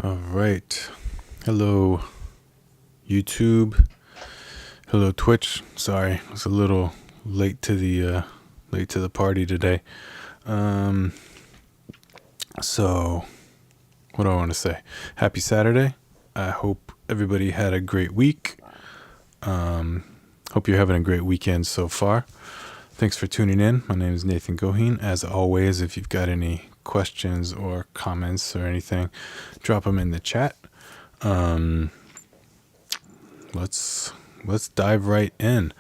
All right. Hello, YouTube. Hello, Twitch. Sorry, I was a little late to the party today. Um, so what do I want to say? Happy Saturday. I hope everybody had a great week. Hope you're having a great weekend so far. Thanks for tuning in. My name is Nathan Goheen. As always, if you've got any questions or comments or anything, drop them in the chat. Let's dive right in.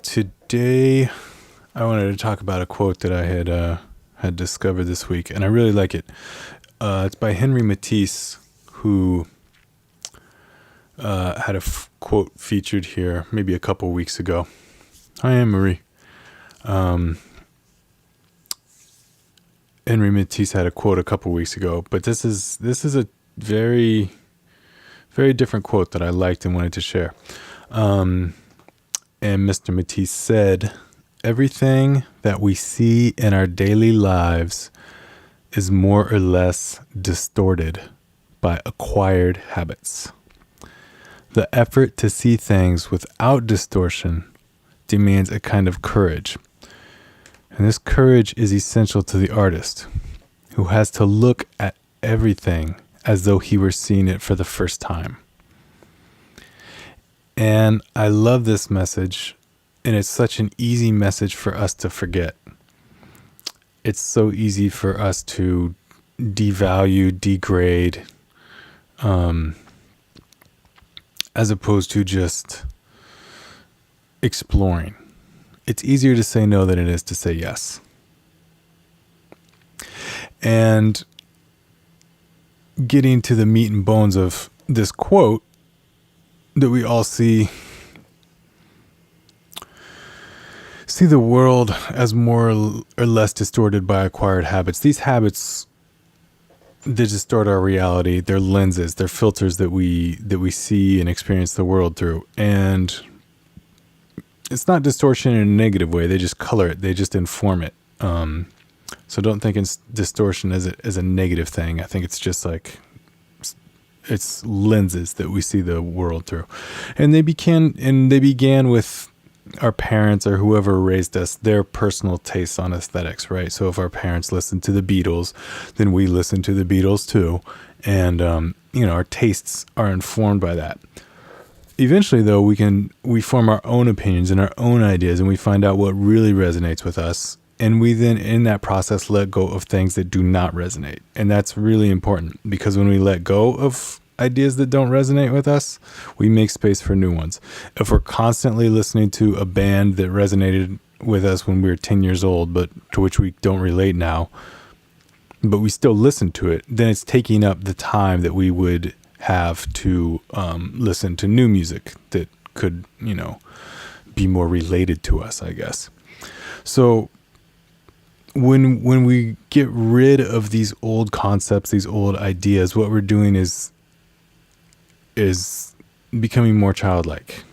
Today I wanted to talk about a quote that I had discovered this week, and I really like it. It's by Henri Matisse, who had a quote featured here maybe a couple weeks ago. Hi, Anne-Marie. Henri Matisse had a quote a couple weeks ago, but this is a very, very different quote that I liked and wanted to share. And Mr. Matisse said, "Everything that we see in our daily lives is more or less distorted by acquired habits. The effort to see things without distortion demands a kind of courage. And this courage is essential to the artist, who has to look at everything as though he were seeing it for the first time." And I love this message, and it's such an easy message for us to forget. It's so easy for us to devalue, degrade, as opposed to just exploring. It's easier to say no than it is to say yes. And getting to the meat and bones of this quote that we all see the world as more or less distorted by acquired habits. These habits, they distort our reality. They're lenses, they're filters that we see and experience the world through. And it's not distortion in a negative way. They just color it. They just inform it. So don't think it's distortion as a negative thing. I think it's just like it's lenses that we see the world through. And they began with our parents or whoever raised us, their personal tastes on aesthetics, right? So if our parents listened to the Beatles, then we listen to the Beatles too. And, our tastes are informed by that. Eventually, though, we form our own opinions and our own ideas, and we find out what really resonates with us. And we then, in that process, let go of things that do not resonate. And that's really important, because when we let go of ideas that don't resonate with us, we make space for new ones. If we're constantly listening to a band that resonated with us when we were 10 years old, but to which we don't relate now, but we still listen to it, then it's taking up the time that we would have to listen to new music that could, be more related to us, I guess. So when we get rid of these old concepts, these old ideas, what we're doing is becoming more childlike.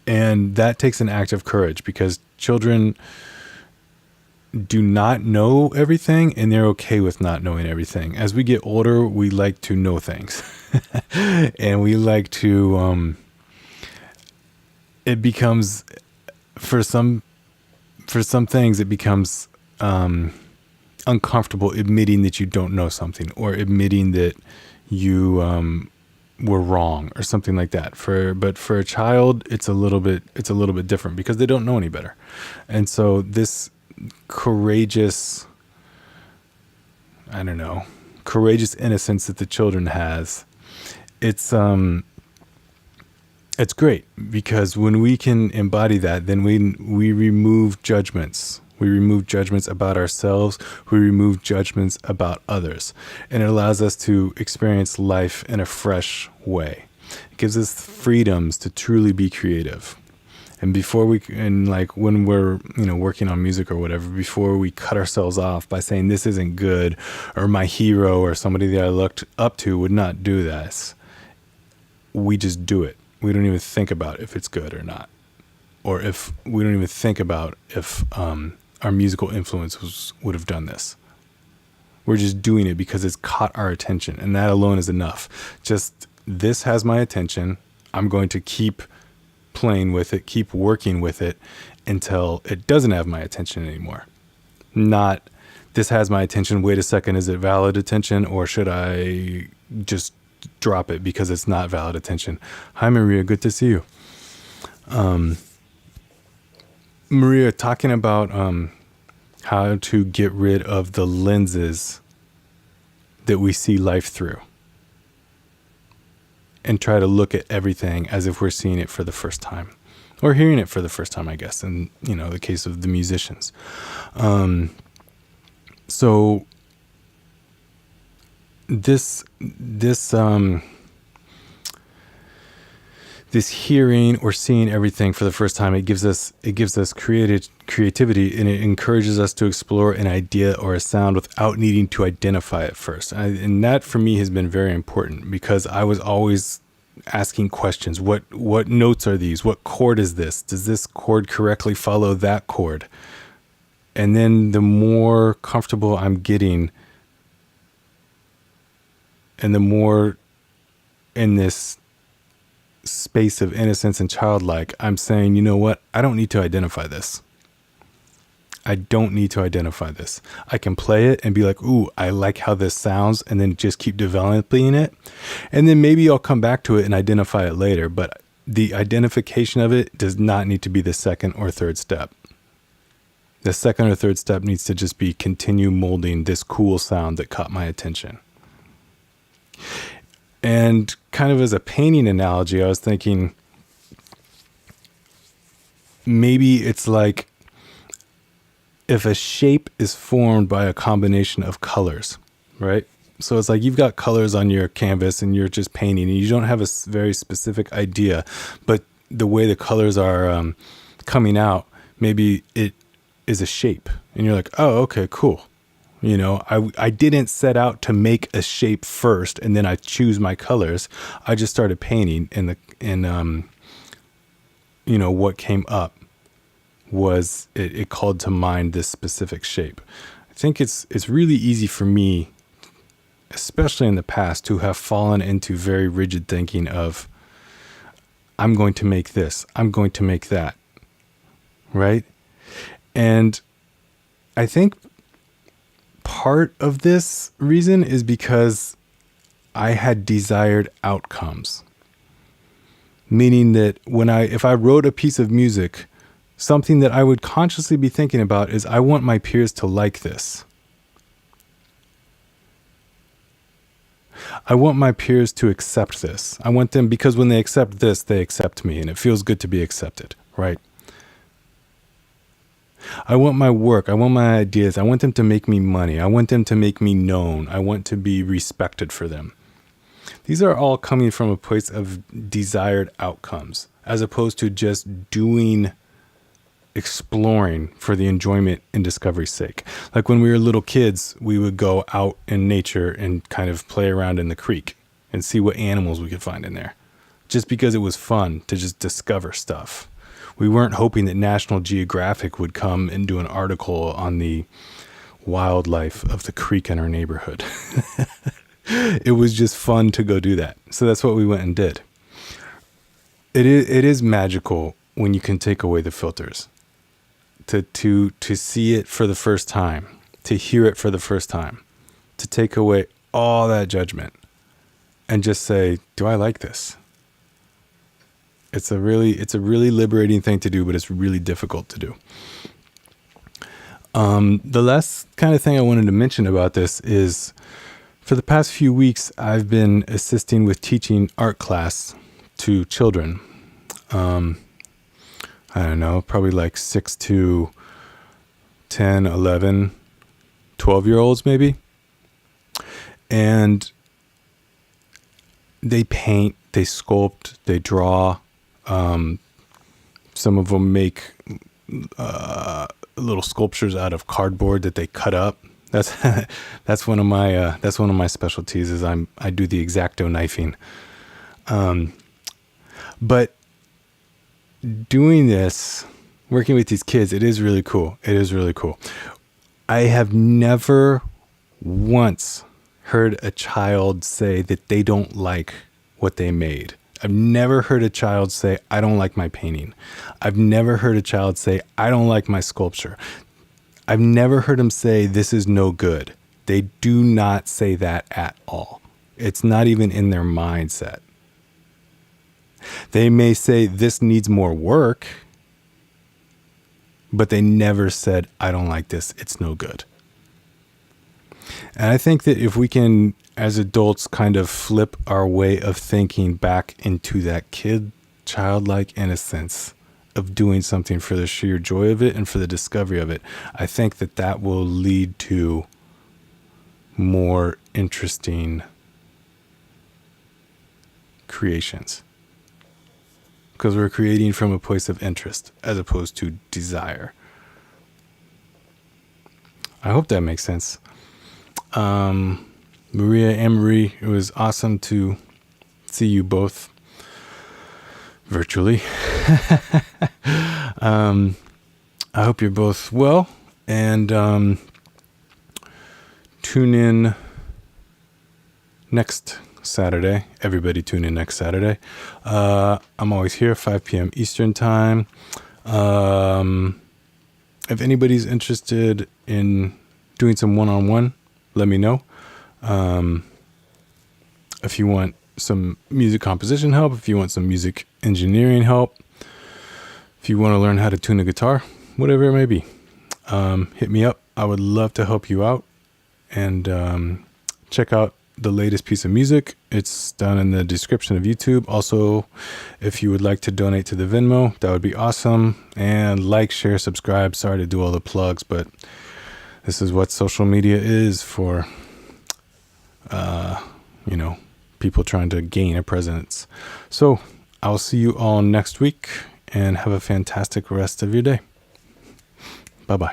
And that takes an act of courage, because children do not know everything, and they're okay with not knowing everything. As we get older, we like to know things. And we like to, it becomes, for some things, it becomes uncomfortable admitting that you don't know something, or admitting that you were wrong or something like that. But for a child, it's a little bit different, because they don't know any better. And so this courageous innocence that the children has, it's great, because when we can embody that, then we remove judgments. We remove judgments about ourselves. We remove judgments about others. And it allows us to experience life in a fresh way. It gives us freedoms to truly be creative. And when we're, working on music or whatever, before we cut ourselves off by saying this isn't good, or my hero or somebody that I looked up to would not do this, we just do it. We don't even think about if it's good or not. Or if we don't even think about if our musical influence would have done this. We're just doing it because it's caught our attention, and that alone is enough. Just, this has my attention. I'm going to keep playing with it, keep working with it until it doesn't have my attention anymore. Not, this has my attention. Wait a second, is it valid attention, or should I just drop it because it's not valid attention? Hi, Maria. Good to see you. Maria, talking about how to get rid of the lenses that we see life through and try to look at everything as if we're seeing it for the first time, or hearing it for the first time, I guess, in, the case of the musicians. So this hearing or seeing everything for the first time, it gives us creativity, and it encourages us to explore an idea or a sound without needing to identify it first. And that for me has been very important, because I was always asking questions. What notes are these? What chord is this? Does this chord correctly follow that chord? And then the more comfortable I'm getting, and the more in this space of innocence and childlike, I'm saying, you know what? I don't need to identify this. I don't need to identify this. I can play it and be like, ooh, I like how this sounds, and then just keep developing it. And then maybe I'll come back to it and identify it later. But the identification of it does not need to be the second or third step. The second or third step needs to just be continue molding this cool sound that caught my attention. And kind of as a painting analogy, I was thinking maybe it's like if a shape is formed by a combination of colors, right? So it's like you've got colors on your canvas and you're just painting, and you don't have a very specific idea, but the way the colors are coming out, maybe it is a shape, and you're like, oh, okay, cool. I didn't set out to make a shape first and then I choose my colors. I just started painting, and what came up was it called to mind this specific shape. I think it's really easy for me, especially in the past, to have fallen into very rigid thinking of, I'm going to make this, I'm going to make that, right? And I think part of this reason is because I had desired outcomes. Meaning that if I wrote a piece of music, something that I would consciously be thinking about is, I want my peers to like this. I want my peers to accept this. I want them, because when they accept this, they accept me, and it feels good to be accepted, right? I want my work, I want my ideas, I want them to make me money, I want them to make me known, I want to be respected for them. These are all coming from a place of desired outcomes, as opposed to just exploring for the enjoyment and discovery's sake. Like when we were little kids, we would go out in nature and kind of play around in the creek and see what animals we could find in there, just because it was fun to just discover stuff. We weren't hoping that National Geographic would come and do an article on the wildlife of the creek in our neighborhood. It was just fun to go do that. So that's what we went and did. It is magical when you can take away the filters, to see it for the first time, to hear it for the first time, to take away all that judgment and just say, do I like this? It's a really liberating thing to do, but it's really difficult to do. The last kind of thing I wanted to mention about this is, for the past few weeks, I've been assisting with teaching art class to children. I don't know, probably like 6 to 10, 11, 12-year-olds maybe. And they paint, they sculpt, they draw. Some of them make little sculptures out of cardboard that they cut up. That's one of my specialties. Is I do the X-Acto knifing. But doing this, working with these kids, it is really cool. It is really cool. I have never once heard a child say that they don't like what they made. I've never heard a child say, I don't like my painting. I've never heard a child say, I don't like my sculpture. I've never heard them say, this is no good. They do not say that at all. It's not even in their mindset. They may say, this needs more work, but they never said, I don't like this. It's no good. And I think that if we can, as adults, kind of flip our way of thinking back into that childlike innocence of doing something for the sheer joy of it and for the discovery of it, I think that that will lead to more interesting creations. Because we're creating from a place of interest as opposed to desire. I hope that makes sense. Maria, Anne-Marie, it was awesome to see you both virtually. I hope you're both well, and tune in next Saturday. Everybody tune in next Saturday. I'm always here, 5 p.m. Eastern time. If anybody's interested in doing some one-on-one, let me know. If you want some music composition help, if you want some music engineering help, if you want to learn how to tune a guitar, whatever it may be, hit me up. I would love to help you out. And check out the latest piece of music. It's down in the description of YouTube. Also, if you would like to donate to the Venmo, that would be awesome. And like, share, subscribe. Sorry to do all the plugs, but this is what social media is for, people trying to gain a presence. So I'll see you all next week and have a fantastic rest of your day. Bye-bye.